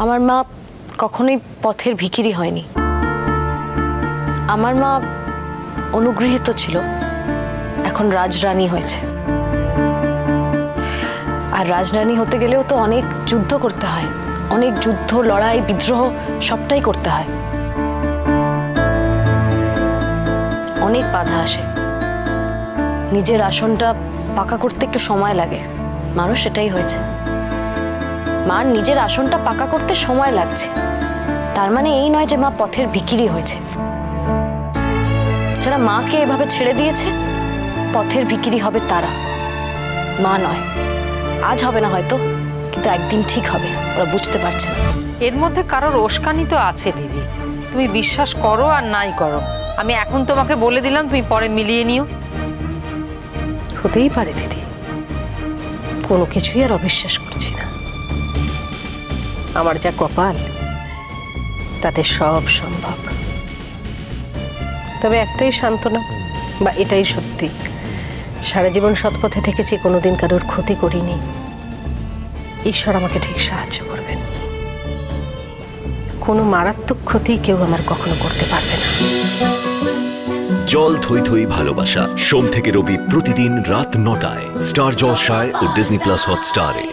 আমার মা কখনোই পথের ভিখিরি হয়নি। আমার মা অনুগৃহীত ছিল, এখন রাজরানী হয়েছে। আর রাজরানী হতে গেলেও তো অনেক যুদ্ধ করতে হয়, অনেক যুদ্ধ, লড়াই, বিদ্রোহ সবটাই করতে হয়। অনেক বাধা আসে, নিজের আসনটা পাকা করতে একটু সময় লাগে। মারও সেটাই হয়েছে। মার নিজের আসনটা পাকা করতে সময় লাগছে, তার মানে এই নয় যে মা পথের ভিখিরি হয়েছে। যারা মাকে এভাবে ছেড়ে দিয়েছে পথের ভিখিরি হবে তারা, মা নয়। আজ হবে না হয়তো, কিন্তু একদিন ঠিক হবে, ওরা বুঝতে পারছে না। এর মধ্যে কারোর উস্কানি তো আছে দিদি, তুমি বিশ্বাস করো আর নাই করো। আমি এখন তোমাকে বলে দিলাম, তুমি পরে মিলিয়ে নিও। হতেই পারে দিদি, কোনো কিছুই আর অবিশ্বাস করছি না। আমার যা কপাল, তাতে সব সম্ভব। তবে একটাই সান্ত্বনা, বা এটাই সত্যি, সারা জীবন সৎপথে থেকেছি, কোনোদিন কারোর ক্ষতি করিনি। ঈশ্বর আমাকে ঠিক সাহায্য করবেন। কোনো মারাত্মক ক্ষতি কেউ আমার কখনো করতে পারবে না। জল থই থই ভালোবাসা, সোম থেকে রবি প্রতিদিন রাত ৯টায় স্টার জলসায় ও ডিজনি প্লাস হটস্টারে।